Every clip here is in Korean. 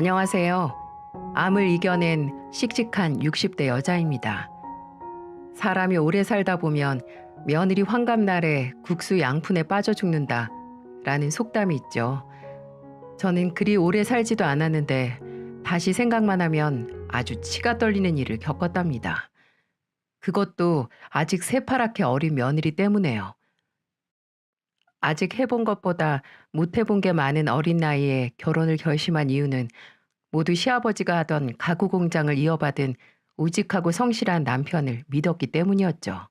안녕하세요. 암을 이겨낸 씩씩한 60대 여자입니다. 사람이 오래 살다 보면 며느리 환갑날에 국수 양푼에 빠져 죽는다 라는 속담이 있죠. 저는 그리 오래 살지도 않았는데 다시 생각만 하면 아주 치가 떨리는 일을 겪었답니다. 그것도 아직 새파랗게 어린 며느리 때문에요. 아직 해본 것보다 못 해본 게 많은 어린 나이에 결혼을 결심한 이유는 모두 시아버지가 하던 가구 공장을 이어받은 우직하고 성실한 남편을 믿었기 때문이었죠.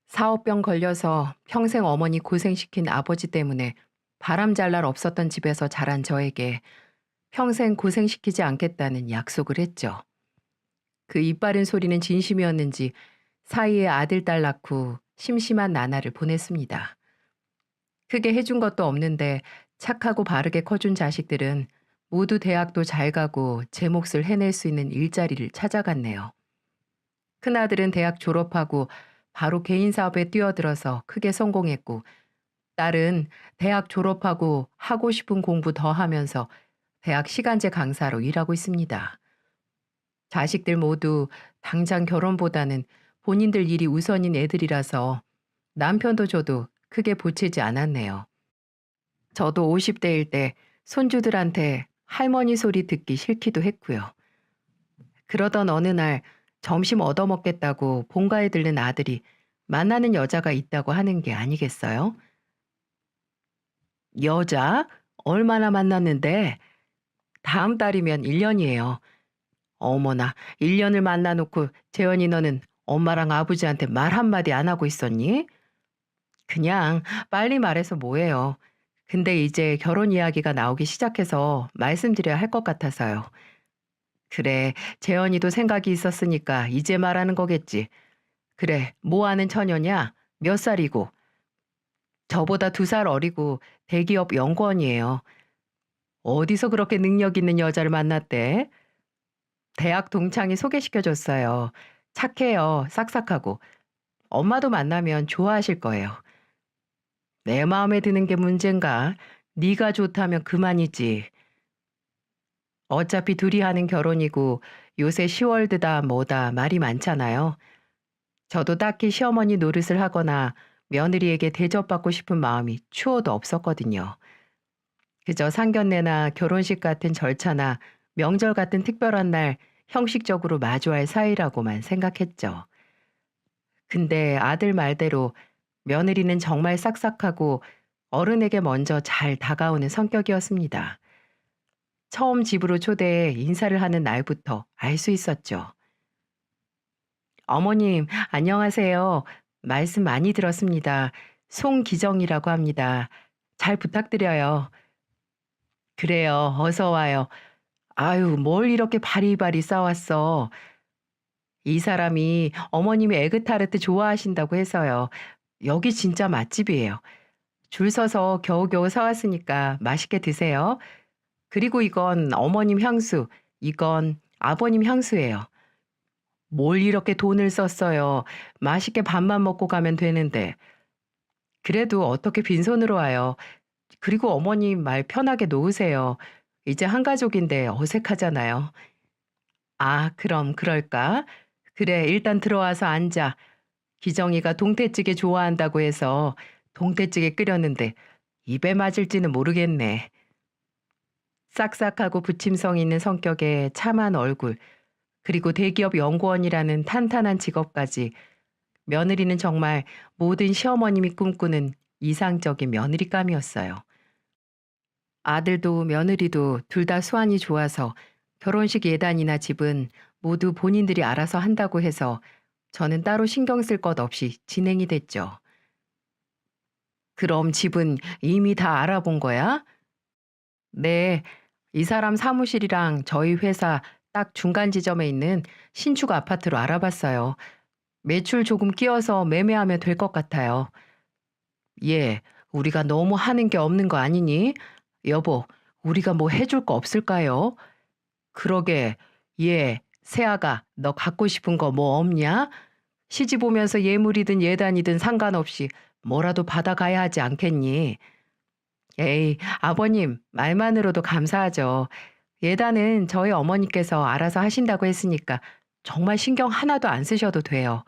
사업병 걸려서 평생 어머니 고생시킨 아버지 때문에 바람 잘 날 없었던 집에서 자란 저에게 평생 고생시키지 않겠다는 약속을 했죠. 그 이빠른 소리는 진심이었는지 사이에 아들, 딸 낳고 심심한 나날을 보냈습니다. 크게 해준 것도 없는데 착하고 바르게 커준 자식들은 모두 대학도 잘 가고 제 몫을 해낼 수 있는 일자리를 찾아갔네요. 큰아들은 대학 졸업하고 바로 개인 사업에 뛰어들어서 크게 성공했고, 딸은 대학 졸업하고 하고 싶은 공부 더 하면서 대학 시간제 강사로 일하고 있습니다. 자식들 모두 당장 결혼보다는 본인들 일이 우선인 애들이라서 남편도 저도 크게 보채지 않았네요. 저도 50대일 때 손주들한테 할머니 소리 듣기 싫기도 했고요. 그러던 어느 날 점심 얻어먹겠다고 본가에 들른 아들이 만나는 여자가 있다고 하는 게 아니겠어요? 여자? 얼마나 만났는데? 다음 달이면 1년이에요. 어머나, 1년을 만나놓고 재현이 너는 엄마랑 아버지한테 말 한마디 안 하고 있었니? 그냥 빨리 말해서 뭐해요. 근데 이제 결혼 이야기가 나오기 시작해서 말씀드려야 할 것 같아서요. 그래, 재현이도 생각이 있었으니까 이제 말하는 거겠지. 그래, 뭐 하는 처녀냐? 몇 살이고? 저보다 2살 어리고 대기업 연구원이에요. 어디서 그렇게 능력 있는 여자를 만났대? 대학 동창이 소개시켜줬어요. 착해요, 싹싹하고. 엄마도 만나면 좋아하실 거예요. 내 마음에 드는 게 문제인가? 네가 좋다면 그만이지. 어차피 둘이 하는 결혼이고 요새 시월드다 뭐다 말이 많잖아요. 저도 딱히 시어머니 노릇을 하거나 며느리에게 대접받고 싶은 마음이 추호도 없었거든요. 그저 상견례나 결혼식 같은 절차나 명절 같은 특별한 날 형식적으로 마주할 사이라고만 생각했죠. 근데 아들 말대로 며느리는 정말 싹싹하고 어른에게 먼저 잘 다가오는 성격이었습니다. 처음 집으로 초대해 인사를 하는 날부터 알 수 있었죠. 어머님, 안녕하세요. 말씀 많이 들었습니다. 송기정이라고 합니다. 잘 부탁드려요. 그래요. 어서 와요. 아유, 뭘 이렇게 바리바리 싸왔어. 이 사람이 어머님이 에그타르트 좋아하신다고 해서요. 여기 진짜 맛집이에요. 줄 서서 겨우겨우 사왔으니까 맛있게 드세요. 그리고 이건 어머님 향수, 이건 아버님 향수예요. 뭘 이렇게 돈을 썼어요. 맛있게 밥만 먹고 가면 되는데. 그래도 어떻게 빈손으로 와요. 그리고 어머님 말 편하게 놓으세요. 이제 한 가족인데 어색하잖아요. 아, 그럼 그럴까? 그래, 일단 들어와서 앉아. 기정이가 동태찌개 좋아한다고 해서 동태찌개 끓였는데 입에 맞을지는 모르겠네. 싹싹하고 부침성 있는 성격에 참한 얼굴, 그리고 대기업 연구원이라는 탄탄한 직업까지 며느리는 정말 모든 시어머님이 꿈꾸는 이상적인 며느리감이었어요. 아들도 며느리도 둘 다 수완이 좋아서 결혼식 예단이나 집은 모두 본인들이 알아서 한다고 해서 저는 따로 신경 쓸 것 없이 진행이 됐죠. 그럼 집은 이미 다 알아본 거야? 네, 이 사람 사무실이랑 저희 회사 딱 중간 지점에 있는 신축 아파트로 알아봤어요. 매출 조금 끼워서 매매하면 될 것 같아요. 예, 우리가 너무 하는 게 없는 거 아니니? 여보, 우리가 뭐 해줄 거 없을까요? 그러게, 예, 세아가 너 갖고 싶은 거 뭐 없냐? 시집 오면서 예물이든 예단이든 상관없이 뭐라도 받아가야 하지 않겠니? 에이, 아버님, 말만으로도 감사하죠. 예단은 저희 어머니께서 알아서 하신다고 했으니까 정말 신경 하나도 안 쓰셔도 돼요.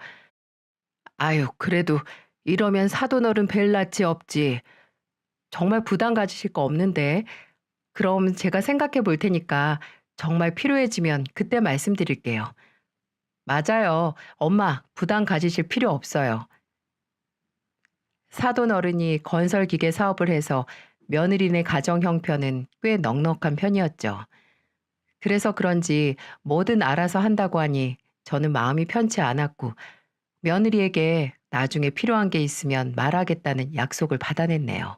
아유, 그래도 이러면 사돈어른 뵐 낯이 없지. 정말 부담 가지실 거 없는데. 그럼 제가 생각해 볼 테니까 정말 필요해지면 그때 말씀드릴게요. 맞아요. 엄마, 부담 가지실 필요 없어요. 사돈어른이 건설기계 사업을 해서 며느리네 가정 형편은 꽤 넉넉한 편이었죠. 그래서 그런지 뭐든 알아서 한다고 하니 저는 마음이 편치 않았고 며느리에게 나중에 필요한 게 있으면 말하겠다는 약속을 받아냈네요.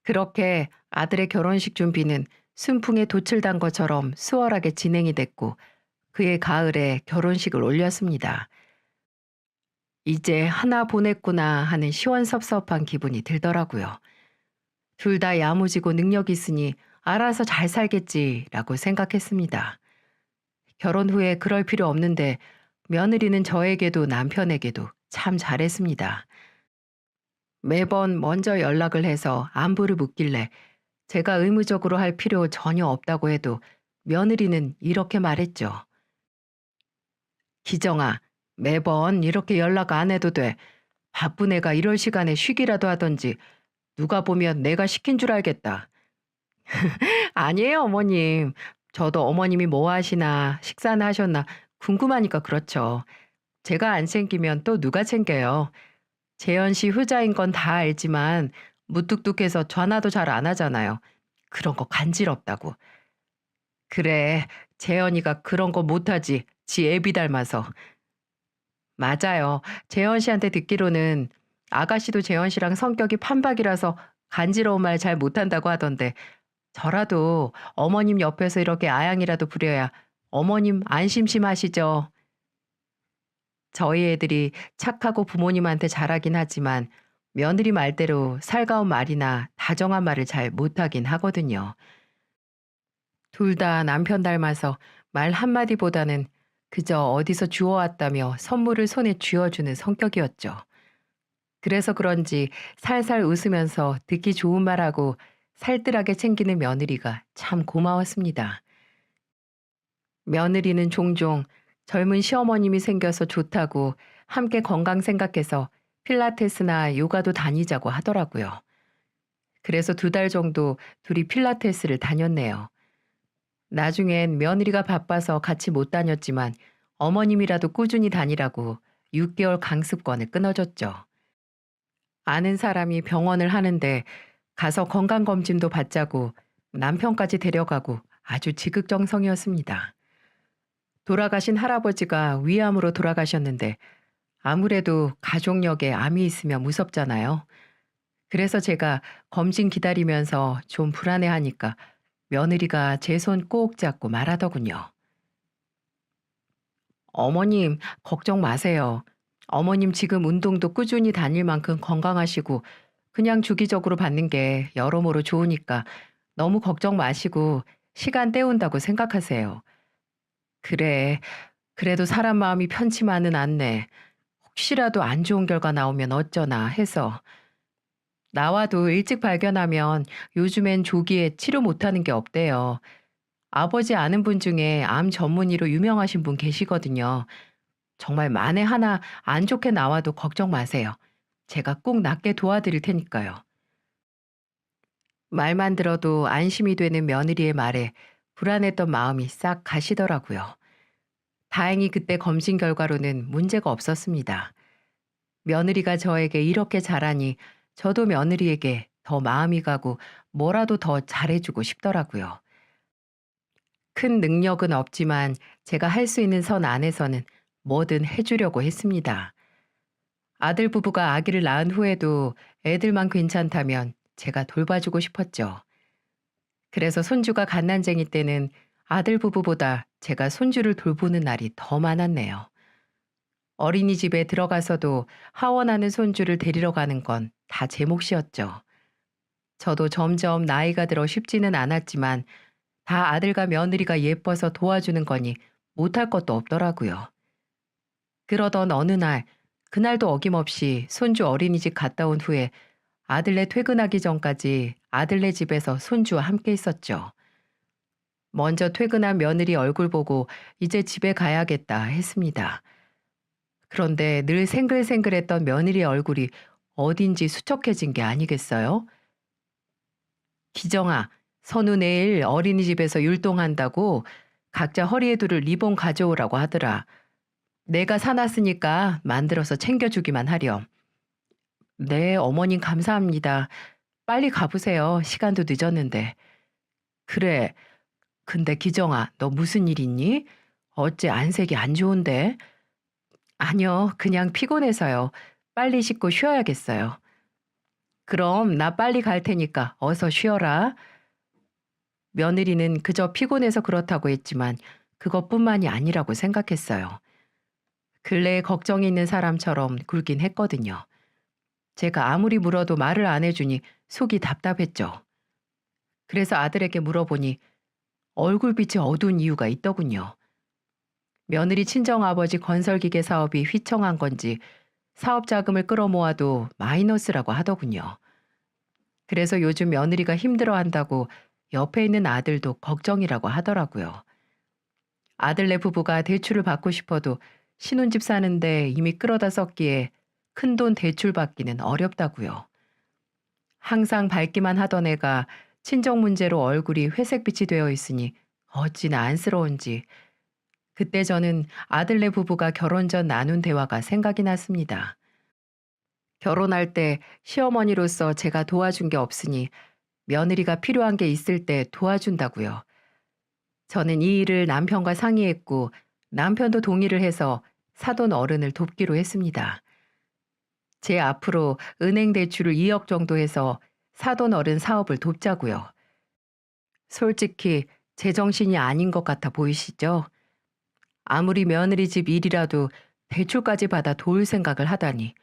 그렇게 아들의 결혼식 준비는 순풍에 돛을 단 것처럼 수월하게 진행이 됐고 그해 가을에 결혼식을 올렸습니다. 이제 하나 보냈구나 하는 시원섭섭한 기분이 들더라고요. 둘 다 야무지고 능력 있으니 알아서 잘 살겠지라고 생각했습니다. 결혼 후에 그럴 필요 없는데 며느리는 저에게도 남편에게도 참 잘했습니다. 매번 먼저 연락을 해서 안부를 묻길래 제가 의무적으로 할 필요 전혀 없다고 해도 며느리는 이렇게 말했죠. 기정아, 매번 이렇게 연락 안 해도 돼. 바쁜 애가 이럴 시간에 쉬기라도 하던지 누가 보면 내가 시킨 줄 알겠다. 아니에요, 어머님. 저도 어머님이 뭐 하시나, 식사나 하셨나 궁금하니까 그렇죠. 제가 안 챙기면 또 누가 챙겨요. 재현 씨 후자인 건 다 알지만 무뚝뚝해서 전화도 잘 안 하잖아요. 그런 거 간지럽다고. 그래, 재현이가 그런 거 못하지. 지 애비 닮아서. 맞아요. 재현 씨한테 듣기로는 아가씨도 재현 씨랑 성격이 판박이라서 간지러운 말 잘 못한다고 하던데 저라도 어머님 옆에서 이렇게 아양이라도 부려야 어머님 안 심심하시죠? 저희 애들이 착하고 부모님한테 잘하긴 하지만 며느리 말대로 살가운 말이나 다정한 말을 잘 못하긴 하거든요. 둘 다 남편 닮아서 말 한마디보다는 그저 어디서 주워왔다며 선물을 손에 쥐어주는 성격이었죠. 그래서 그런지 살살 웃으면서 듣기 좋은 말하고 살뜰하게 챙기는 며느리가 참 고마웠습니다. 며느리는 종종 젊은 시어머님이 생겨서 좋다고 함께 건강 생각해서 필라테스나 요가도 다니자고 하더라고요. 그래서 2달 정도 둘이 필라테스를 다녔네요. 나중엔 며느리가 바빠서 같이 못 다녔지만 어머님이라도 꾸준히 다니라고 6개월 강습권을 끊어줬죠. 아는 사람이 병원을 하는데 가서 건강검진도 받자고 남편까지 데려가고 아주 지극정성이었습니다. 돌아가신 할아버지가 위암으로 돌아가셨는데 아무래도 가족력에 암이 있으면 무섭잖아요. 그래서 제가 검진 기다리면서 좀 불안해하니까 며느리가 제 손 꼭 잡고 말하더군요. 어머님, 걱정 마세요. 어머님 지금 운동도 꾸준히 다닐 만큼 건강하시고 그냥 주기적으로 받는 게 여러모로 좋으니까 너무 걱정 마시고 시간 때운다고 생각하세요. 그래, 그래도 사람 마음이 편치만은 않네. 혹시라도 안 좋은 결과 나오면 어쩌나 해서. 나와도 일찍 발견하면 요즘엔 조기에 치료 못하는 게 없대요. 아버지 아는 분 중에 암 전문의로 유명하신 분 계시거든요. 정말 만에 하나 안 좋게 나와도 걱정 마세요. 제가 꼭 낫게 도와드릴 테니까요. 말만 들어도 안심이 되는 며느리의 말에 불안했던 마음이 싹 가시더라고요. 다행히 그때 검진 결과로는 문제가 없었습니다. 며느리가 저에게 이렇게 잘하니 저도 며느리에게 더 마음이 가고 뭐라도 더 잘해주고 싶더라고요. 큰 능력은 없지만 제가 할 수 있는 선 안에서는 뭐든 해주려고 했습니다. 아들 부부가 아기를 낳은 후에도 애들만 괜찮다면 제가 돌봐주고 싶었죠. 그래서 손주가 갓난쟁이 때는 아들 부부보다 제가 손주를 돌보는 날이 더 많았네요. 어린이집에 들어가서도 하원하는 손주를 데리러 가는 건 다 제 몫이었죠. 저도 점점 나이가 들어 쉽지는 않았지만 다 아들과 며느리가 예뻐서 도와주는 거니 못할 것도 없더라고요. 그러던 어느 날, 그날도 어김없이 손주 어린이집 갔다 온 후에 아들네 퇴근하기 전까지 아들네 집에서 손주와 함께 있었죠. 먼저 퇴근한 며느리 얼굴 보고 이제 집에 가야겠다 했습니다. 그런데 늘 생글생글했던 며느리 얼굴이 어딘지 수척해진 게 아니겠어요? 기정아, 선우 내일 어린이집에서 율동한다고 각자 허리에 두를 리본 가져오라고 하더라. 내가 사놨으니까 만들어서 챙겨주기만 하렴. 네, 어머님 감사합니다. 빨리 가보세요. 시간도 늦었는데. 그래. 근데 기정아, 너 무슨 일 있니? 어째 안색이 안 좋은데? 아니요, 그냥 피곤해서요. 빨리 씻고 쉬어야겠어요. 그럼 나 빨리 갈 테니까 어서 쉬어라. 며느리는 그저 피곤해서 그렇다고 했지만 그것뿐만이 아니라고 생각했어요. 근래에 걱정이 있는 사람처럼 굴긴 했거든요. 제가 아무리 물어도 말을 안 해주니 속이 답답했죠. 그래서 아들에게 물어보니 얼굴빛이 어두운 이유가 있더군요. 며느리 친정아버지 건설기계 사업이 휘청한 건지 사업 자금을 끌어모아도 마이너스라고 하더군요. 그래서 요즘 며느리가 힘들어한다고 옆에 있는 아들도 걱정이라고 하더라고요. 아들네 부부가 대출을 받고 싶어도 신혼집 사는데 이미 끌어다 썼기에 큰돈 대출 받기는 어렵다고요. 항상 밝기만 하던 애가 친정 문제로 얼굴이 회색빛이 되어 있으니 어찌나 안쓰러운지 그때 저는 아들네 부부가 결혼 전 나눈 대화가 생각이 났습니다. 결혼할 때 시어머니로서 제가 도와준 게 없으니 며느리가 필요한 게 있을 때 도와준다고요. 저는 이 일을 남편과 상의했고 남편도 동의를 해서 사돈 어른을 돕기로 했습니다. 제 앞으로 은행 대출을 2억 정도 해서 사돈 어른 사업을 돕자고요. 솔직히 제정신이 아닌 것 같아 보이시죠? 아무리 며느리 집 일이라도 대출까지 받아 도울 생각을 하다니.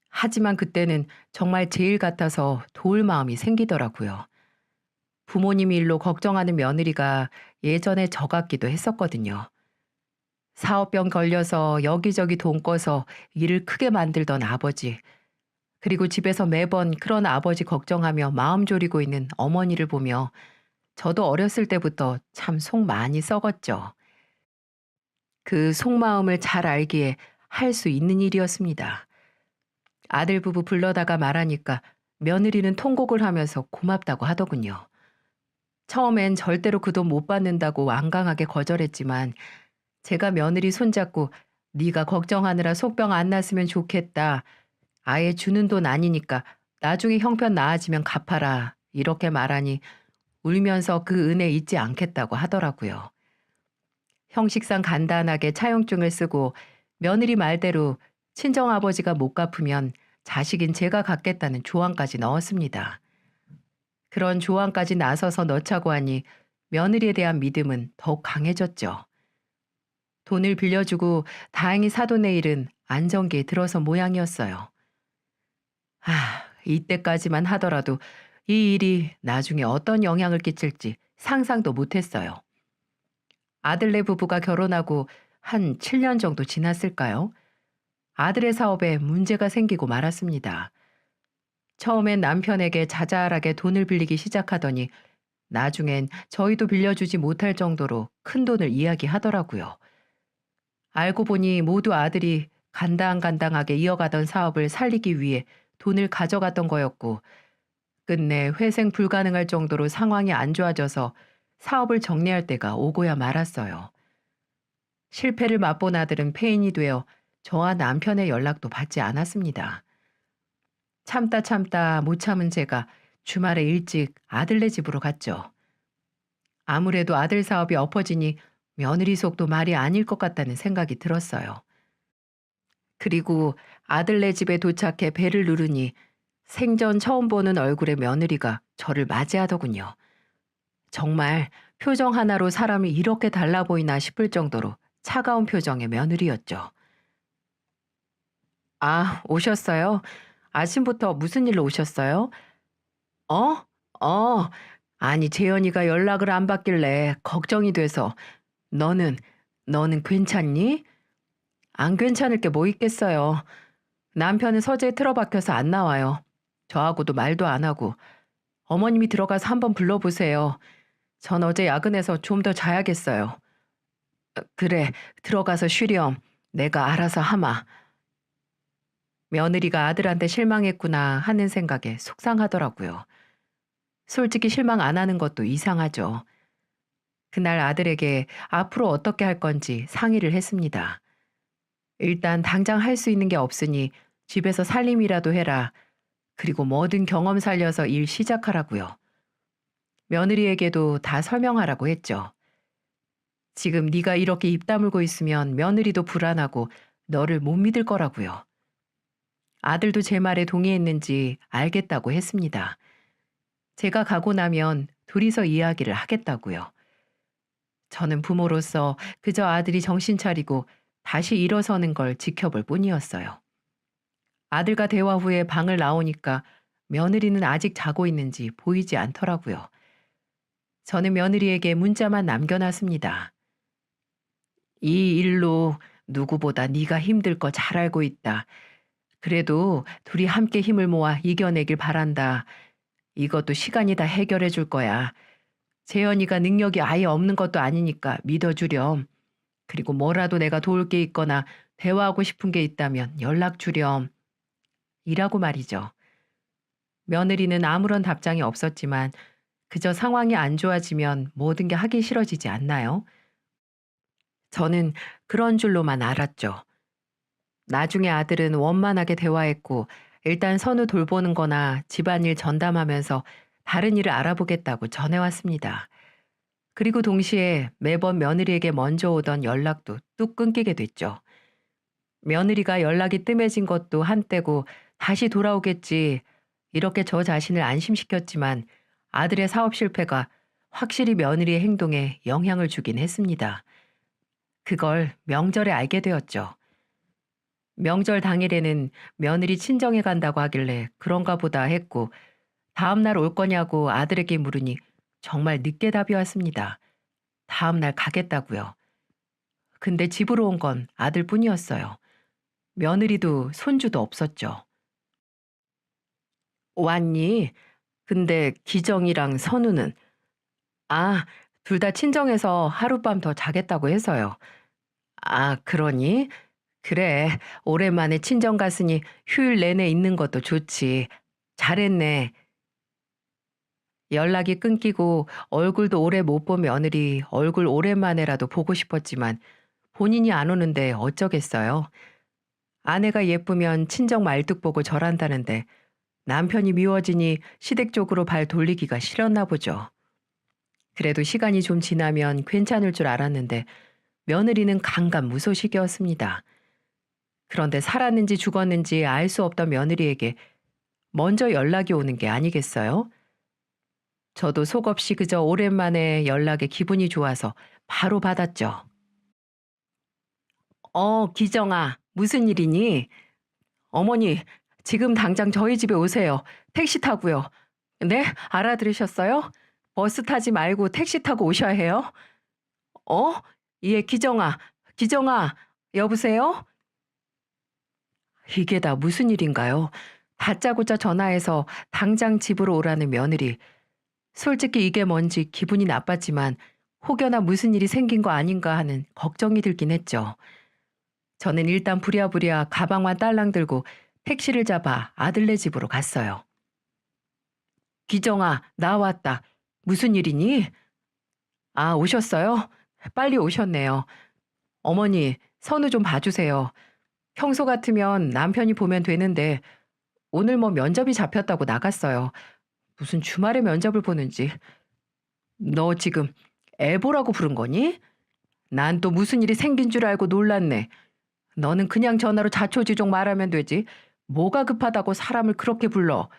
하지만 그때는 정말 제 일 같아서 도울 마음이 생기더라고요. 부모님 일로 걱정하는 며느리가 예전에 저 같기도 했었거든요. 사업병 걸려서 여기저기 돈 꿔서 일을 크게 만들던 아버지, 그리고 집에서 매번 그런 아버지 걱정하며 마음 졸이고 있는 어머니를 보며 저도 어렸을 때부터 참 속 많이 썩었죠. 그 속마음을 잘 알기에 할 수 있는 일이었습니다. 아들 부부 불러다가 말하니까 며느리는 통곡을 하면서 고맙다고 하더군요. 처음엔 절대로 그 돈 못 받는다고 완강하게 거절했지만 제가 며느리 손잡고 네가 걱정하느라 속병 안 났으면 좋겠다. 아예 주는 돈 아니니까 나중에 형편 나아지면 갚아라. 이렇게 말하니 울면서 그 은혜 잊지 않겠다고 하더라고요. 형식상 간단하게 차용증을 쓰고 며느리 말대로 친정아버지가 못 갚으면 자식인 제가 갚겠다는 조항까지 넣었습니다. 그런 조항까지 나서서 넣자고 하니 며느리에 대한 믿음은 더욱 강해졌죠. 돈을 빌려주고 다행히 사돈의 일은 안정기에 들어서 모양이었어요. 이때까지만 하더라도 이 일이 나중에 어떤 영향을 끼칠지 상상도 못했어요. 아들네 부부가 결혼하고 한 7년 정도 지났을까요? 아들의 사업에 문제가 생기고 말았습니다. 처음엔 남편에게 자잘하게 돈을 빌리기 시작하더니 나중엔 저희도 빌려주지 못할 정도로 큰 돈을 이야기하더라고요. 알고 보니 모두 아들이 간당간당하게 이어가던 사업을 살리기 위해 돈을 가져갔던 거였고 끝내 회생 불가능할 정도로 상황이 안 좋아져서 사업을 정리할 때가 오고야 말았어요. 실패를 맛본 아들은 폐인이 되어 저와 남편의 연락도 받지 않았습니다. 참다 참다 못 참은 제가 주말에 일찍 아들네 집으로 갔죠. 아무래도 아들 사업이 엎어지니 며느리 속도 말이 아닐 것 같다는 생각이 들었어요. 그리고 아들네 집에 도착해 배를 누르니 생전 처음 보는 얼굴의 며느리가 저를 맞이하더군요. 정말 표정 하나로 사람이 이렇게 달라 보이나 싶을 정도로 차가운 표정의 며느리였죠. 아, 오셨어요? 아침부터 무슨 일로 오셨어요? 어? 어. 아니, 재현이가 연락을 안 받길래 걱정이 돼서. 너는, 너는 괜찮니? 안 괜찮을 게 뭐 있겠어요. 남편은 서재에 틀어박혀서 안 나와요. 저하고도 말도 안 하고 어머님이 들어가서 한번 불러보세요. 전 어제 야근해서 좀 더 자야겠어요. 그래, 들어가서 쉬렴. 내가 알아서 하마. 며느리가 아들한테 실망했구나 하는 생각에 속상하더라고요. 솔직히 실망 안 하는 것도 이상하죠. 그날 아들에게 앞으로 어떻게 할 건지 상의를 했습니다. 일단 당장 할 수 있는 게 없으니 집에서 살림이라도 해라. 그리고 뭐든 경험 살려서 일 시작하라고요. 며느리에게도 다 설명하라고 했죠. 지금 네가 이렇게 입 다물고 있으면 며느리도 불안하고 너를 못 믿을 거라고요. 아들도 제 말에 동의했는지 알겠다고 했습니다. 제가 가고 나면 둘이서 이야기를 하겠다고요. 저는 부모로서 그저 아들이 정신 차리고 다시 일어서는 걸 지켜볼 뿐이었어요. 아들과 대화 후에 방을 나오니까 며느리는 아직 자고 있는지 보이지 않더라고요. 저는 며느리에게 문자만 남겨놨습니다. 이 일로 누구보다 네가 힘들 거 잘 알고 있다. 그래도 둘이 함께 힘을 모아 이겨내길 바란다. 이것도 시간이 다 해결해 줄 거야. 재현이가 능력이 아예 없는 것도 아니니까 믿어주렴. 그리고 뭐라도 내가 도울 게 있거나 대화하고 싶은 게 있다면 연락 주렴. 이라고 말이죠. 며느리는 아무런 답장이 없었지만 그저 상황이 안 좋아지면 모든 게 하기 싫어지지 않나요? 저는 그런 줄로만 알았죠. 나중에 아들은 원만하게 대화했고 일단 선우 돌보는 거나 집안일 전담하면서 다른 일을 알아보겠다고 전해왔습니다. 그리고 동시에 매번 며느리에게 먼저 오던 연락도 뚝 끊기게 됐죠. 며느리가 연락이 뜸해진 것도 한때고 다시 돌아오겠지. 이렇게 저 자신을 안심시켰지만 아들의 사업 실패가 확실히 며느리의 행동에 영향을 주긴 했습니다. 그걸 명절에 알게 되었죠. 명절 당일에는 며느리 친정에 간다고 하길래 그런가 보다 했고 다음 날 올 거냐고 아들에게 물으니 정말 늦게 답이 왔습니다. 다음 날 가겠다고요. 근데 집으로 온 건 아들뿐이었어요. 며느리도 손주도 없었죠. 왔니? 근데 기정이랑 선우는? 아, 둘 다 친정에서 하룻밤 더 자겠다고 해서요. 아, 그러니? 그래, 오랜만에 친정 갔으니 휴일 내내 있는 것도 좋지. 잘했네. 연락이 끊기고 얼굴도 오래 못 본 며느리 얼굴 오랜만에라도 보고 싶었지만 본인이 안 오는데 어쩌겠어요. 아내가 예쁘면 친정 말뚝 보고 절한다는데 남편이 미워지니 시댁 쪽으로 발 돌리기가 싫었나 보죠. 그래도 시간이 좀 지나면 괜찮을 줄 알았는데 며느리는 강간무소식이었습니다. 그런데 살았는지 죽었는지 알 수 없던 며느리에게 먼저 연락이 오는 게 아니겠어요? 저도 속없이 그저 오랜만에 연락에 기분이 좋아서 바로 받았죠. 기정아, 무슨 일이니? 어머니, 지금 당장 저희 집에 오세요. 택시 타고요. 네? 알아들으셨어요? 버스 타지 말고 택시 타고 오셔야 해요. 어? 예, 기정아, 기정아, 여보세요? 이게 다 무슨 일인가요? 다짜고짜 전화해서 당장 집으로 오라는 며느리. 솔직히 이게 뭔지 기분이 나빴지만 혹여나 무슨 일이 생긴 거 아닌가 하는 걱정이 들긴 했죠. 저는 일단 부랴부랴 가방만 딸랑 들고 택시를 잡아 아들네 집으로 갔어요. 기정아, 나왔다. 무슨 일이니? 아, 오셨어요? 빨리 오셨네요. 어머니, 선우 좀 봐주세요. 평소 같으면 남편이 보면 되는데 오늘 뭐 면접이 잡혔다고 나갔어요. 무슨 주말에 면접을 보는지. 너 지금 애 보라고 부른 거니? 난 또 무슨 일이 생긴 줄 알고 놀랐네. 너는 그냥 전화로 자초지종 말하면 되지. 뭐가 급하다고 사람을 그렇게 불러.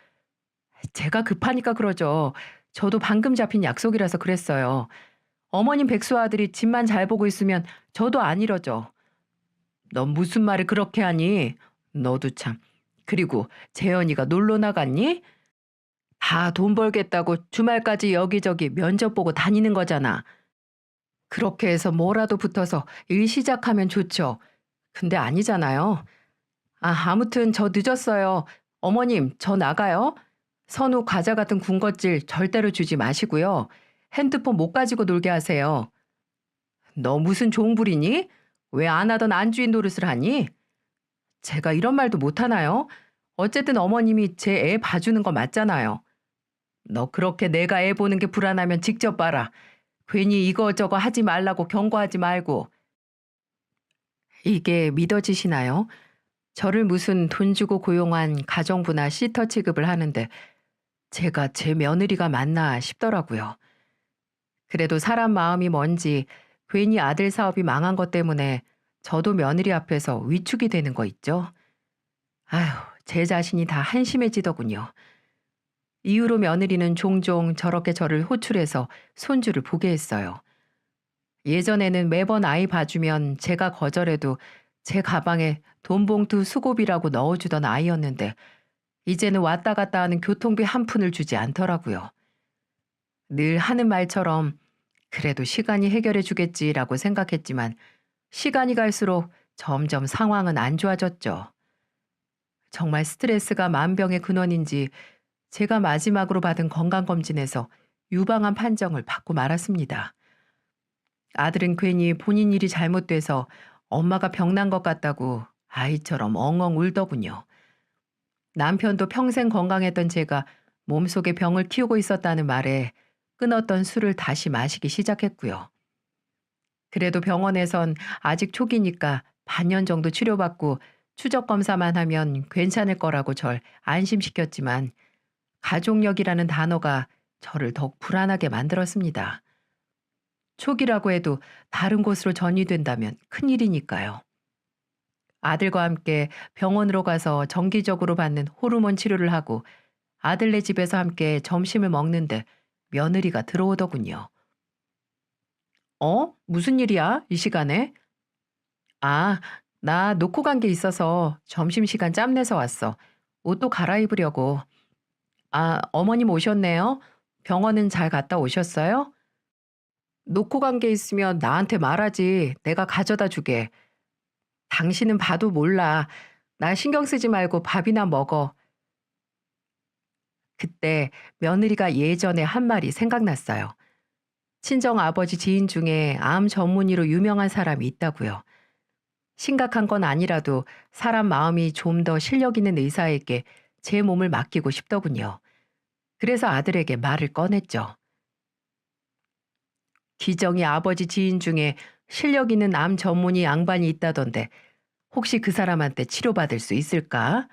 제가 급하니까 그러죠. 저도 방금 잡힌 약속이라서 그랬어요. 어머님 백수 아들이 집만 잘 보고 있으면 저도 안 이러죠. 넌 무슨 말을 그렇게 하니? 너도 참. 그리고 재현이가 놀러 나갔니? 다 돈 벌겠다고 주말까지 여기저기 면접 보고 다니는 거잖아. 그렇게 해서 뭐라도 붙어서 일 시작하면 좋죠. 근데 아니잖아요. 아, 아무튼 저 늦었어요. 어머님, 저 나가요. 선우 과자 같은 군것질 절대로 주지 마시고요. 핸드폰 못 가지고 놀게 하세요. 너 무슨 종부리니? 왜 안 하던 안주인 노릇을 하니? 제가 이런 말도 못하나요? 어쨌든 어머님이 제 애 봐주는 거 맞잖아요. 너 그렇게 내가 애 보는 게 불안하면 직접 봐라. 괜히 이거저거 하지 말라고 경고하지 말고. 이게 믿어지시나요? 저를 무슨 돈 주고 고용한 가정부나 시터 취급을 하는데 제가 제 며느리가 맞나 싶더라고요. 그래도 사람 마음이 뭔지 괜히 아들 사업이 망한 것 때문에 저도 며느리 앞에서 위축이 되는 거 있죠. 아휴, 제 자신이 다 한심해지더군요. 이후로 며느리는 종종 저렇게 저를 호출해서 손주를 보게 했어요. 예전에는 매번 아이 봐주면 제가 거절해도 제 가방에 돈 봉투 수고비라고 넣어주던 아이였는데 이제는 왔다 갔다 하는 교통비 한 푼을 주지 않더라고요. 늘 하는 말처럼 그래도 시간이 해결해 주겠지라고 생각했지만 시간이 갈수록 점점 상황은 안 좋아졌죠. 정말 스트레스가 만병의 근원인지 제가 마지막으로 받은 건강검진에서 유방암 판정을 받고 말았습니다. 아들은 괜히 본인 일이 잘못돼서 엄마가 병난 것 같다고 아이처럼 엉엉 울더군요. 남편도 평생 건강했던 제가 몸속에 병을 키우고 있었다는 말에 끊었던 술을 다시 마시기 시작했고요. 그래도 병원에선 아직 초기니까 반년 정도 치료받고 추적 검사만 하면 괜찮을 거라고 절 안심시켰지만 가족력이라는 단어가 저를 더욱 불안하게 만들었습니다. 초기라고 해도 다른 곳으로 전이된다면 큰일이니까요. 아들과 함께 병원으로 가서 정기적으로 받는 호르몬 치료를 하고 아들네 집에서 함께 점심을 먹는데 며느리가 들어오더군요. 무슨 일이야? 이 시간에? 아, 나 놓고 간 게 있어서 점심시간 짬내서 왔어. 옷도 갈아입으려고. 아, 어머님 오셨네요. 병원은 잘 갔다 오셨어요? 놓고 간 게 있으면 나한테 말하지. 내가 가져다 주게. 당신은 봐도 몰라. 나 신경 쓰지 말고 밥이나 먹어. 그때 며느리가 예전에 한 말이 생각났어요. 친정 아버지 지인 중에 암 전문의로 유명한 사람이 있다고요. 심각한 건 아니라도 사람 마음이 좀 더 실력 있는 의사에게 제 몸을 맡기고 싶더군요. 그래서 아들에게 말을 꺼냈죠. 기정이 아버지 지인 중에 실력 있는 암 전문의 양반이 있다던데 혹시 그 사람한테 치료받을 수 있을까?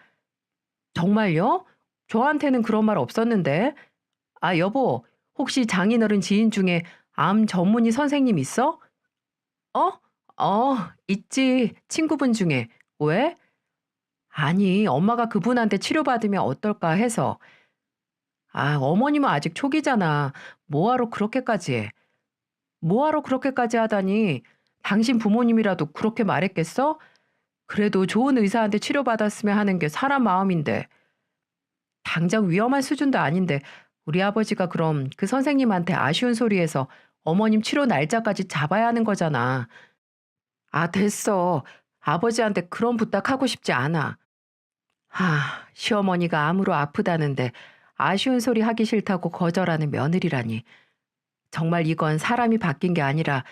정말요? 저한테는 그런 말 없었는데. 아, 여보, 혹시 장인어른 지인 중에 암 전문의 선생님 있어? 어? 있지. 친구분 중에. 왜? 아니, 엄마가 그분한테 치료받으면 어떨까 해서. 아, 어머님은 아직 초기잖아. 뭐하러 그렇게까지 해? 뭐하러 그렇게까지 하다니. 당신 부모님이라도 그렇게 말했겠어? 그래도 좋은 의사한테 치료받았으면 하는 게 사람 마음인데. 당장 위험한 수준도 아닌데 우리 아버지가 그럼 그 선생님한테 아쉬운 소리해서 어머님 치료 날짜까지 잡아야 하는 거잖아. 아, 됐어. 아버지한테 그런 부탁하고 싶지 않아. 시어머니가 암으로 아프다는데 아쉬운 소리 하기 싫다고 거절하는 며느리라니. 정말 이건 사람이 바뀐 게 아니라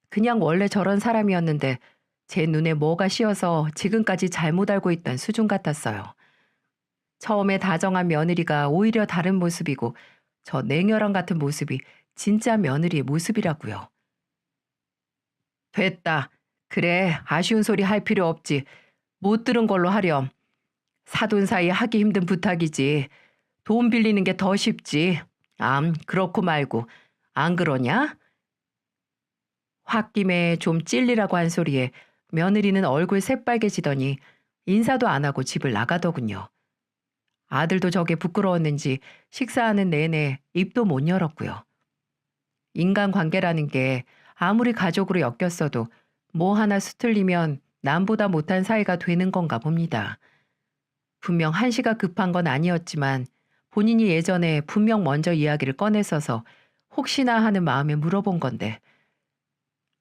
그냥 원래 저런 사람이었는데 제 눈에 뭐가 씌어서 지금까지 잘못 알고 있던 수준 같았어요. 처음에 다정한 며느리가 오히려 다른 모습이고 저 냉혈한 같은 모습이 진짜 며느리의 모습이라고요. 됐다. 그래, 아쉬운 소리 할 필요 없지. 못 들은 걸로 하렴. 사돈 사이 하기 힘든 부탁이지. 돈 빌리는 게 더 쉽지. 그렇고 말고. 안 그러냐? 홧김에 좀 찔리라고 한 소리에 며느리는 얼굴 새빨개지더니 인사도 안 하고 집을 나가더군요. 아들도 저게 부끄러웠는지 식사하는 내내 입도 못 열었고요. 인간관계라는 게 아무리 가족으로 엮였어도 뭐 하나 수틀리면 남보다 못한 사이가 되는 건가 봅니다. 분명 한시가 급한 건 아니었지만 본인이 예전에 분명 먼저 이야기를 꺼냈어서 혹시나 하는 마음에 물어본 건데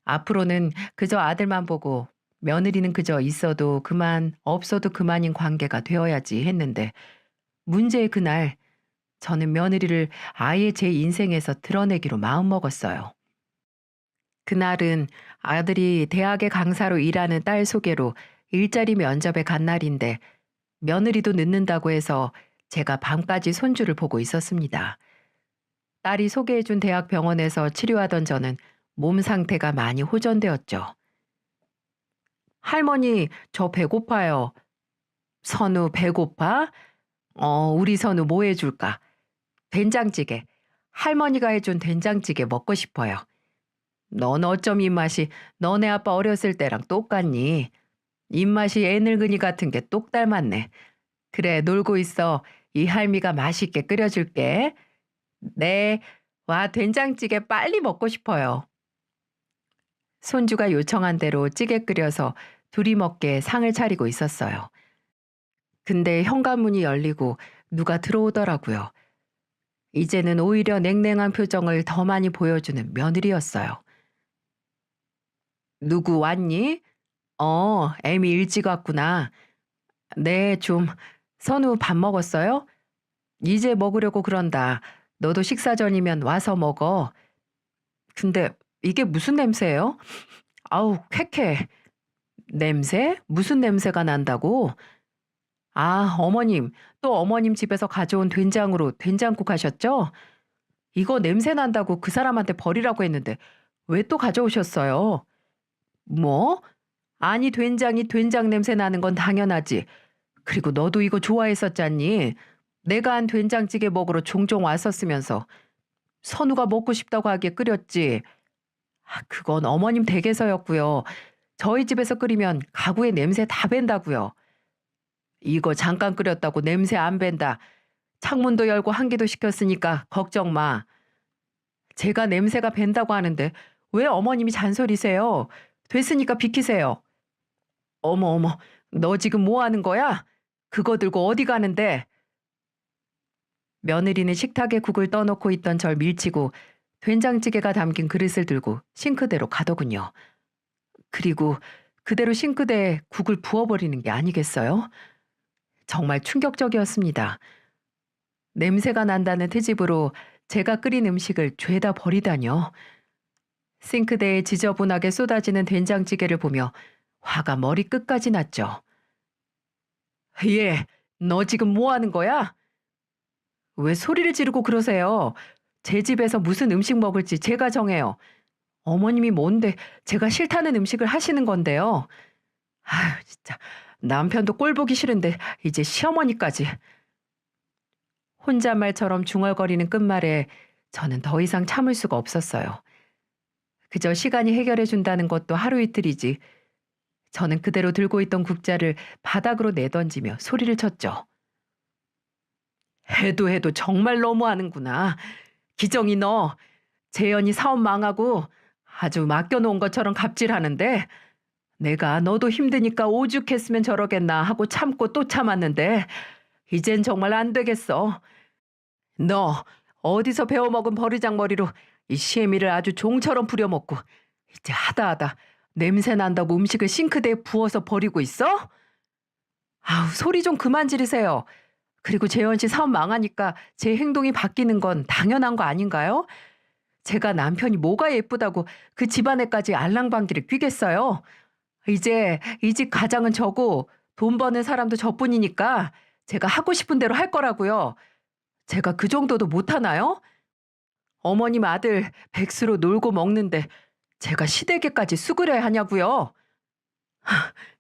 앞으로는 그저 아들만 보고 며느리는 그저 있어도 그만 없어도 그만인 관계가 되어야지 했는데 문제의 그날 저는 며느리를 아예 제 인생에서 드러내기로 마음먹었어요. 그날은 아들이 대학의 강사로 일하는 딸 소개로 일자리 면접에 간 날인데 며느리도 늦는다고 해서 제가 밤까지 손주를 보고 있었습니다. 딸이 소개해준 대학 병원에서 치료하던 저는 몸 상태가 많이 호전되었죠. 할머니, 저 배고파요. 선우, 배고파? 우리 선우 뭐 해줄까? 된장찌개. 할머니가 해준 된장찌개 먹고 싶어요. 넌 어쩜 입맛이 너네 아빠 어렸을 때랑 똑같니? 입맛이 애 늙은이 같은 게 똑 닮았네. 그래, 놀고 있어. 이 할미가 맛있게 끓여줄게. 네, 와, 된장찌개 빨리 먹고 싶어요. 손주가 요청한 대로 찌개 끓여서 둘이 먹게 상을 차리고 있었어요. 근데 현관문이 열리고 누가 들어오더라고요. 이제는 오히려 냉랭한 표정을 더 많이 보여주는 며느리였어요. 누구 왔니? 애미 일찍 왔구나. 네, 좀. 선우 밥 먹었어요? 이제 먹으려고 그런다. 너도 식사 전이면 와서 먹어. 근데 이게 무슨 냄새예요? 아우, 쾌쾌. 냄새? 무슨 냄새가 난다고? 아, 어머님. 또 어머님 집에서 가져온 된장으로 된장국 하셨죠? 이거 냄새 난다고 그 사람한테 버리라고 했는데 왜 또 가져오셨어요? 뭐? 아니, 된장이 된장 냄새 나는 건 당연하지. 그리고 너도 이거 좋아했었잖니. 내가 한 된장찌개 먹으러 종종 왔었으면서 선우가 먹고 싶다고 하기에 끓였지. 그건 어머님 댁에서였고요. 저희 집에서 끓이면 가구에 냄새 다 밴다고요. 이거 잠깐 끓였다고 냄새 안 밴다. 창문도 열고 환기도 시켰으니까 걱정 마. 제가 냄새가 밴다고 하는데 왜 어머님이 잔소리세요? 됐으니까 비키세요. 어머 어머, 너 지금 뭐 하는 거야? 그거 들고 어디 가는데? 며느리는 식탁에 국을 떠놓고 있던 절 밀치고 된장찌개가 담긴 그릇을 들고 싱크대로 가더군요. 그리고 그대로 싱크대에 국을 부어버리는 게 아니겠어요? 정말 충격적이었습니다. 냄새가 난다는 트집으로 제가 끓인 음식을 죄다 버리다뇨. 싱크대에 지저분하게 쏟아지는 된장찌개를 보며 화가 머리끝까지 났죠. 얘, 너 지금 뭐 하는 거야? 왜 소리를 지르고 그러세요? 제 집에서 무슨 음식 먹을지 제가 정해요. 어머님이 뭔데 제가 싫다는 음식을 하시는 건데요. 아휴, 진짜 남편도 꼴 보기 싫은데 이제 시어머니까지. 혼잣말처럼 중얼거리는 끝말에 저는 더 이상 참을 수가 없었어요. 그저 시간이 해결해 준다는 것도 하루 이틀이지. 저는 그대로 들고 있던 국자를 바닥으로 내던지며 소리를 쳤죠. 해도 해도 정말 너무하는구나. 기정이 너, 재현이 사업 망하고 아주 맡겨놓은 것처럼 갑질하는데 내가 너도 힘드니까 오죽했으면 저러겠나 하고 참고 또 참았는데 이젠 정말 안 되겠어. 너 어디서 배워먹은 버르장머리로 이 시애미를 아주 종처럼 부려먹고 이제 하다하다 냄새 난다고 음식을 싱크대에 부어서 버리고 있어? 아우, 소리 좀 그만 지르세요. 그리고 재현 씨 사업 망하니까 제 행동이 바뀌는 건 당연한 거 아닌가요? 제가 남편이 뭐가 예쁘다고 그 집안에까지 알랑방귀를 뀌겠어요? 이제 이 집 가장은 저고 돈 버는 사람도 저뿐이니까 제가 하고 싶은 대로 할 거라고요. 제가 그 정도도 못하나요? 어머님 아들 백수로 놀고 먹는데 제가 시댁에까지 수그려야 하냐고요?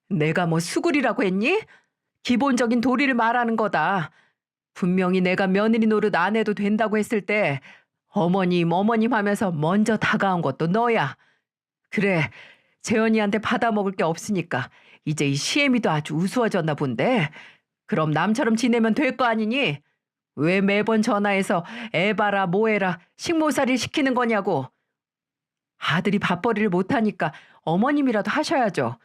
내가 뭐 수그리라고 했니? 기본적인 도리를 말하는 거다. 분명히 내가 며느리 노릇 안 해도 된다고 했을 때 어머님 어머님 하면서 먼저 다가온 것도 너야. 그래, 재현이한테 받아먹을 게 없으니까 이제 이 시애미도 아주 우스워졌나 본데 그럼 남처럼 지내면 될 거 아니니? 왜 매번 전화해서 애 봐라 뭐해라 식모살이를 시키는 거냐고. 아들이 밥벌이를 못하니까 어머님이라도 하셔야죠.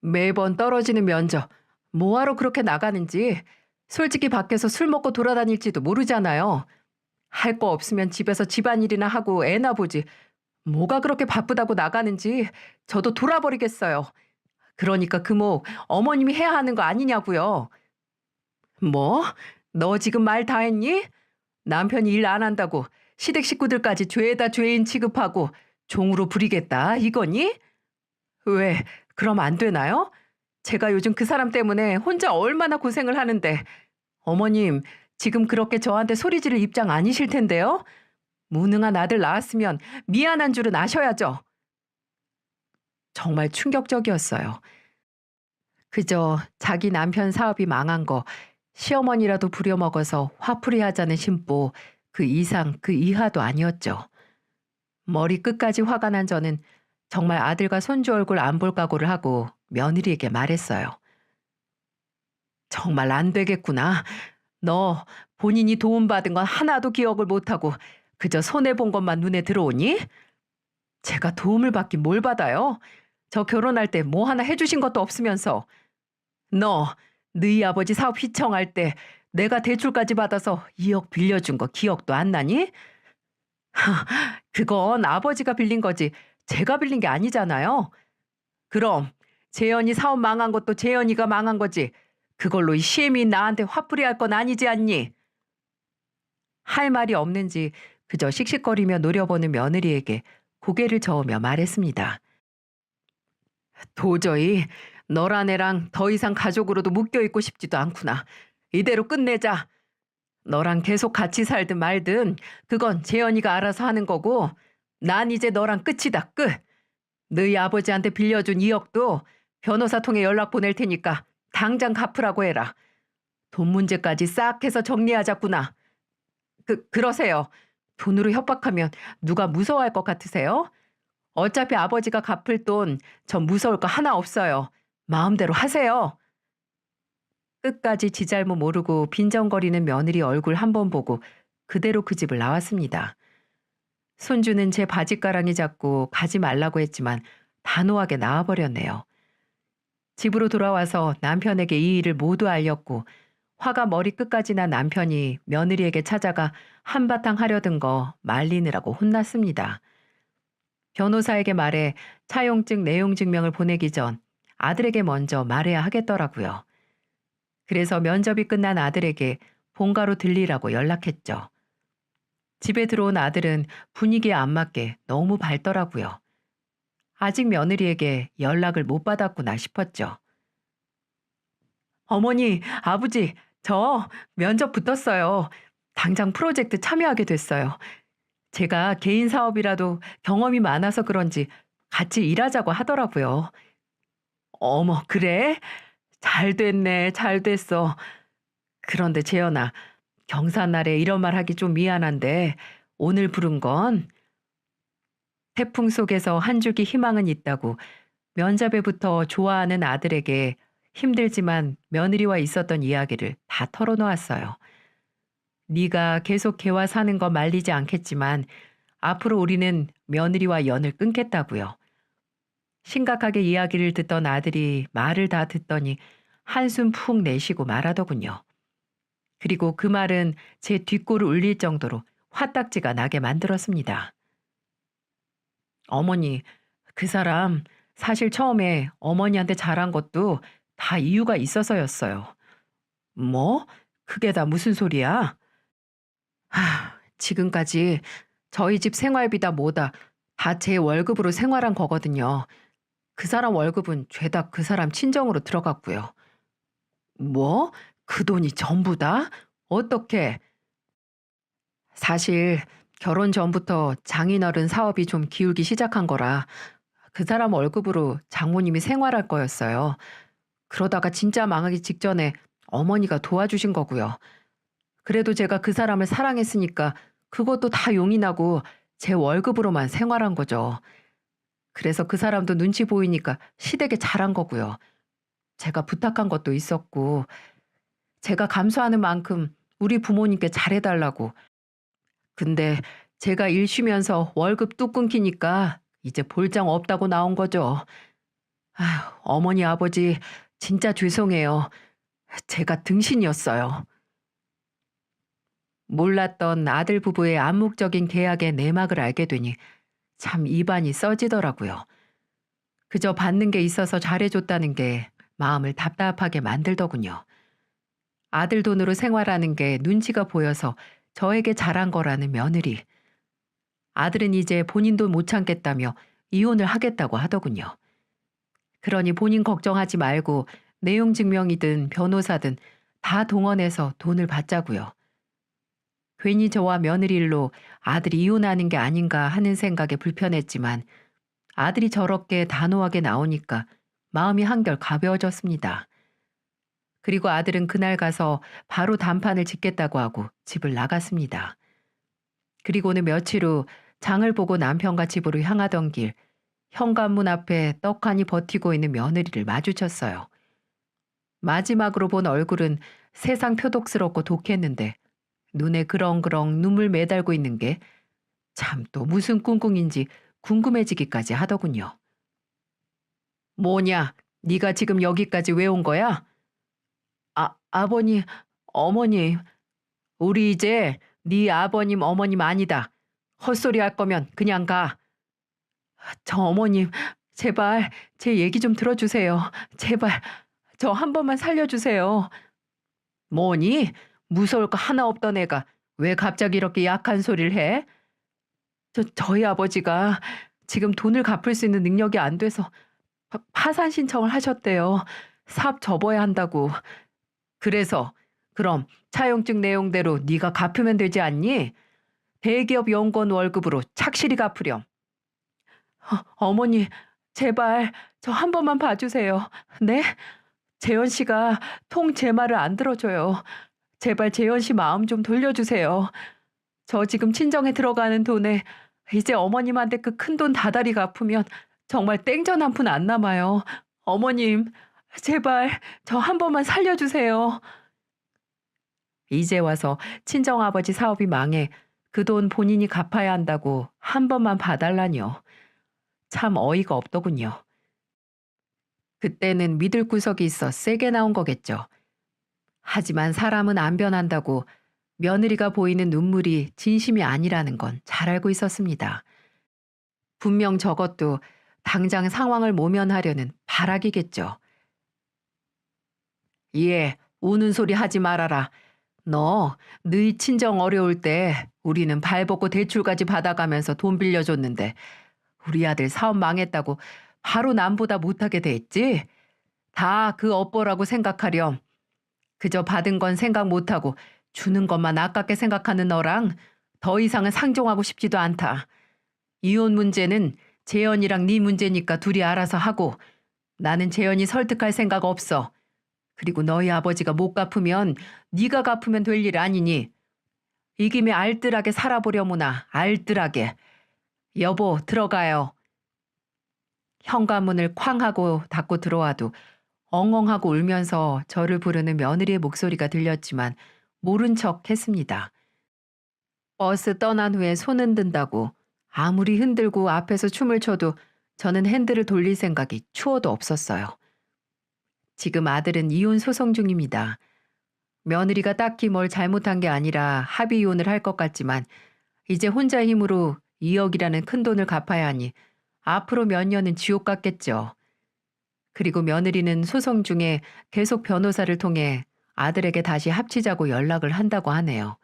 매번 떨어지는 면접 뭐하러 그렇게 나가는지 솔직히 밖에서 술 먹고 돌아다닐지도 모르잖아요. 할 거 없으면 집에서 집안일이나 하고 애나 보지 뭐가 그렇게 바쁘다고 나가는지 저도 돌아버리겠어요. 그러니까 그목 어머님이 해야 하는 거 아니냐고요. 뭐? 너 지금 말 다 했니? 남편이 일 안 한다고 시댁 식구들까지 죄다 죄인 취급하고 종으로 부리겠다 이거니? 왜, 그럼 안 되나요? 제가 요즘 그 사람 때문에 혼자 얼마나 고생을 하는데. 어머님, 지금 그렇게 저한테 소리 지를 입장 아니실 텐데요? 무능한 아들 낳았으면 미안한 줄은 아셔야죠. 정말 충격적이었어요. 그저 자기 남편 사업이 망한 거 시어머니라도 부려먹어서 화풀이 하자는 심보, 그 이상 그 이하도 아니었죠. 머리 끝까지 화가 난 저는 정말 아들과 손주 얼굴 안 볼 각오를 하고 며느리에게 말했어요. 정말 안 되겠구나. 너 본인이 도움받은 건 하나도 기억을 못하고 그저 손해본 것만 눈에 들어오니? 제가 도움을 받긴 뭘 받아요? 저 결혼할 때 뭐 하나 해주신 것도 없으면서. 너, 너희 아버지 사업 휘청할 때 내가 대출까지 받아서 2억 빌려준 거 기억도 안 나니? 그건 아버지가 빌린 거지 제가 빌린 게 아니잖아요. 그럼 재현이 사업 망한 것도 재현이가 망한 거지. 그걸로 이 시엠이 나한테 화풀이 할 건 아니지 않니? 할 말이 없는지 그저 씩씩거리며 노려보는 며느리에게 고개를 저으며 말했습니다. 도저히 너란 애랑 더 이상 가족으로도 묶여있고 싶지도 않구나. 이대로 끝내자. 너랑 계속 같이 살든 말든 그건 재현이가 알아서 하는 거고 난 이제 너랑 끝이다, 끝. 너희 아버지한테 빌려준 2억도 변호사 통해 연락 보낼 테니까 당장 갚으라고 해라. 돈 문제까지 싹 해서 정리하자꾸나. 그러세요. 돈으로 협박하면 누가 무서워할 것 같으세요? 어차피 아버지가 갚을 돈 전 무서울 거 하나 없어요. 마음대로 하세요. 끝까지 지 잘못 모르고 빈정거리는 며느리 얼굴 한 번 보고 그대로 그 집을 나왔습니다. 손주는 제 바짓가랑이 잡고 가지 말라고 했지만 단호하게 나와버렸네요. 집으로 돌아와서 남편에게 이 일을 모두 알렸고 화가 머리끝까지 난 남편이 며느리에게 찾아가 한바탕 하려던 거 말리느라고 혼났습니다. 변호사에게 말해 차용증 내용증명을 보내기 전 아들에게 먼저 말해야 하겠더라고요. 그래서 면접이 끝난 아들에게 본가로 들리라고 연락했죠. 집에 들어온 아들은 분위기에 안 맞게 너무 밝더라고요. 아직 며느리에게 연락을 못 받았구나 싶었죠. 어머니, 아버지, 저 면접 붙었어요. 당장 프로젝트 참여하게 됐어요. 제가 개인 사업이라도 경험이 많아서 그런지 같이 일하자고 하더라고요. 어머, 그래? 잘 됐네, 잘 됐어. 그런데 재현아, 경사날에 이런 말 하기 좀 미안한데 오늘 부른 건 태풍 속에서 한 줄기 희망은 있다고 면접에부터 좋아하는 아들에게 힘들지만 며느리와 있었던 이야기를 다 털어놓았어요. 네가 계속 걔와 사는 거 말리지 않겠지만 앞으로 우리는 며느리와 연을 끊겠다고요. 심각하게 이야기를 듣던 아들이 말을 다 듣더니 한숨 푹 내쉬고 말하더군요. 그리고 그 말은 제 뒷골을 울릴 정도로 화딱지가 나게 만들었습니다. 어머니, 그 사람 사실 처음에 어머니한테 잘한 것도 다 이유가 있어서였어요. 뭐? 그게 다 무슨 소리야? 지금까지 저희 집 생활비다 뭐다 다 제 월급으로 생활한 거거든요. 그 사람 월급은 죄다 그 사람 친정으로 들어갔고요. 뭐? 그 돈이 전부다? 어떻게? 사실 결혼 전부터 장인어른 사업이 좀 기울기 시작한 거라 그 사람 월급으로 장모님이 생활할 거였어요. 그러다가 진짜 망하기 직전에 어머니가 도와주신 거고요. 그래도 제가 그 사람을 사랑했으니까 그것도 다 용인하고 제 월급으로만 생활한 거죠. 그래서 그 사람도 눈치 보이니까 시댁에 잘한 거고요. 제가 부탁한 것도 있었고, 제가 감수하는 만큼 우리 부모님께 잘해달라고. 근데 제가 일 쉬면서 월급 뚝 끊기니까 이제 볼장 없다고 나온 거죠. 아휴, 어머니, 아버지, 진짜 죄송해요. 제가 등신이었어요. 몰랐던 아들 부부의 암묵적인 계약의 내막을 알게 되니 참 입안이 써지더라고요. 그저 받는 게 있어서 잘해줬다는 게 마음을 답답하게 만들더군요. 아들 돈으로 생활하는 게 눈치가 보여서 저에게 잘한 거라는 며느리. 아들은 이제 본인도 못 참겠다며 이혼을 하겠다고 하더군요. 그러니 본인 걱정하지 말고 내용 증명이든 변호사든 다 동원해서 돈을 받자고요. 괜히 저와 며느리 일로 아들이 이혼하는 게 아닌가 하는 생각에 불편했지만 아들이 저렇게 단호하게 나오니까 마음이 한결 가벼워졌습니다. 그리고 아들은 그날 가서 바로 단판을 짓겠다고 하고 집을 나갔습니다. 그리고는 며칠 후 장을 보고 남편과 집으로 향하던 길 현관문 앞에 떡하니 버티고 있는 며느리를 마주쳤어요. 마지막으로 본 얼굴은 세상 표독스럽고 독했는데 눈에 그렁그렁 눈물 매달고 있는 게 참 또 무슨 꿍꿍인지 궁금해지기까지 하더군요. 뭐냐? 네가 지금 여기까지 왜 온 거야? 아버님, 어머님, 우리 이제 네 아버님, 어머님 아니다. 헛소리 할 거면 그냥 가. 저 어머님, 제발 제 얘기 좀 들어주세요. 제발 저 한 번만 살려주세요. 뭐니? 무서울 거 하나 없던 애가 왜 갑자기 이렇게 약한 소리를 해? 저희 아버지가 지금 돈을 갚을 수 있는 능력이 안 돼서 파산 신청을 하셨대요. 사업 접어야 한다고. 그래서 그럼 차용증 내용대로 네가 갚으면 되지 않니? 대기업 연구원 월급으로 착실히 갚으렴. 어머니, 제발 저 한 번만 봐주세요. 네? 재현 씨가 통 제 말을 안 들어줘요. 제발 재현 씨 마음 좀 돌려주세요. 저 지금 친정에 들어가는 돈에 이제 어머님한테 그 큰 돈 다달이 갚으면 정말 땡전 한 푼 안 남아요. 어머님, 제발 저 한 번만 살려주세요. 이제 와서 친정아버지 사업이 망해 그 돈 본인이 갚아야 한다고 한 번만 봐달라뇨. 참 어이가 없더군요. 그때는 믿을 구석이 있어 세게 나온 거겠죠. 하지만 사람은 안 변한다고 며느리가 보이는 눈물이 진심이 아니라는 건 잘 알고 있었습니다. 분명 저것도 당장 상황을 모면하려는 발악이겠죠. 예, 우는 소리 하지 말아라. 너, 너희 친정 어려울 때 우리는 발벗고 대출까지 받아가면서 돈 빌려줬는데 우리 아들 사업 망했다고 바로 남보다 못하게 됐지? 다 그 업보라고 생각하렴. 그저 받은 건 생각 못하고 주는 것만 아깝게 생각하는 너랑 더 이상은 상종하고 싶지도 않다. 이혼 문제는 재현이랑 네 문제니까 둘이 알아서 하고 나는 재현이 설득할 생각 없어. 그리고 너희 아버지가 못 갚으면 네가 갚으면 될 일 아니니 이 김에 알뜰하게 살아보려무나 알뜰하게. 여보 들어가요. 현관문을 쾅 하고 닫고 들어와도 엉엉하고 울면서 저를 부르는 며느리의 목소리가 들렸지만 모른 척 했습니다. 버스 떠난 후에 손 흔든다고 아무리 흔들고 앞에서 춤을 춰도 저는 핸들을 돌릴 생각이 추워도 없었어요. 지금 아들은 이혼 소송 중입니다. 며느리가 딱히 뭘 잘못한 게 아니라 합의 이혼을 할 것 같지만 이제 혼자 힘으로 2억이라는 큰 돈을 갚아야 하니 앞으로 몇 년은 지옥 같겠죠. 그리고 며느리는 소송 중에 계속 변호사를 통해 아들에게 다시 합치자고 연락을 한다고 하네요.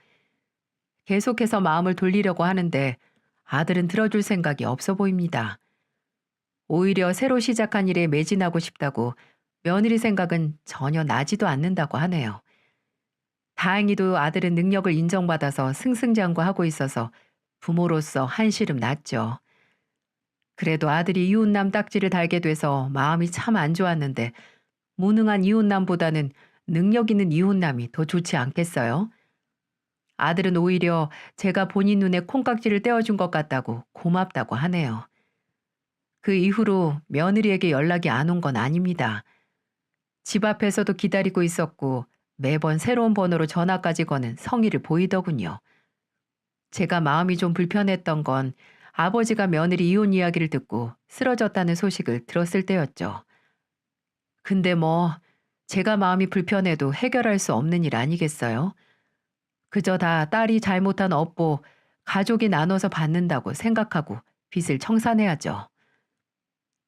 계속해서 마음을 돌리려고 하는데 아들은 들어줄 생각이 없어 보입니다. 오히려 새로 시작한 일에 매진하고 싶다고 며느리 생각은 전혀 나지도 않는다고 하네요. 다행히도 아들은 능력을 인정받아서 승승장구하고 있어서 부모로서 한시름 났죠. 그래도 아들이 이웃남 딱지를 달게 돼서 마음이 참 안 좋았는데 무능한 이웃남보다는 능력 있는 이웃남이 더 좋지 않겠어요? 아들은 오히려 제가 본인 눈에 콩깍지를 떼어준 것 같다고 고맙다고 하네요. 그 이후로 며느리에게 연락이 안 온 건 아닙니다. 집 앞에서도 기다리고 있었고 매번 새로운 번호로 전화까지 거는 성의를 보이더군요. 제가 마음이 좀 불편했던 건 아버지가 며느리 이혼 이야기를 듣고 쓰러졌다는 소식을 들었을 때였죠. 근데 뭐 제가 마음이 불편해도 해결할 수 없는 일 아니겠어요? 그저 다 딸이 잘못한 업보 가족이 나눠서 받는다고 생각하고 빚을 청산해야죠.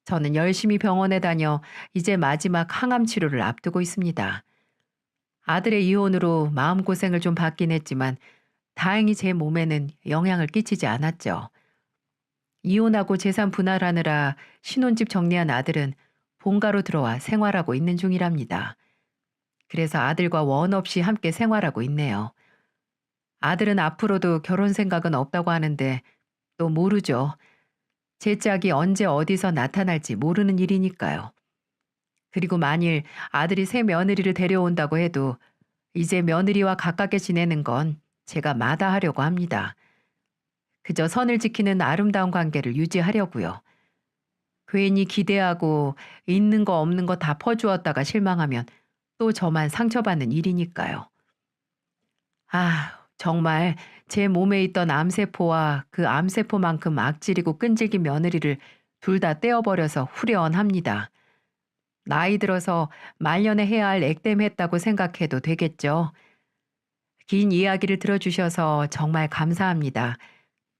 저는 열심히 병원에 다녀 이제 마지막 항암 치료를 앞두고 있습니다. 아들의 이혼으로 마음고생을 좀 받긴 했지만 다행히 제 몸에는 영향을 끼치지 않았죠. 이혼하고 재산 분할하느라 신혼집 정리한 아들은 본가로 들어와 생활하고 있는 중이랍니다. 그래서 아들과 원 없이 함께 생활하고 있네요. 아들은 앞으로도 결혼 생각은 없다고 하는데 또 모르죠. 제 짝이 언제 어디서 나타날지 모르는 일이니까요. 그리고 만일 아들이 새 며느리를 데려온다고 해도 이제 며느리와 가깝게 지내는 건 제가 마다하려고 합니다. 그저 선을 지키는 아름다운 관계를 유지하려고요. 괜히 기대하고 있는 거 없는 거 다 퍼주었다가 실망하면 또 저만 상처받는 일이니까요. 정말 제 몸에 있던 암세포와 그 암세포만큼 악질이고 끈질긴 며느리를 둘 다 떼어버려서 후련합니다. 나이 들어서 말년에 해야 할 액땜했다고 생각해도 되겠죠. 긴 이야기를 들어주셔서 정말 감사합니다.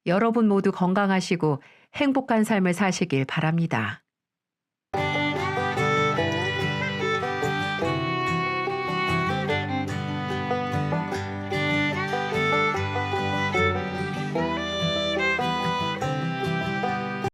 여러분 모두 건강하시고 행복한 삶을 사시길 바랍니다.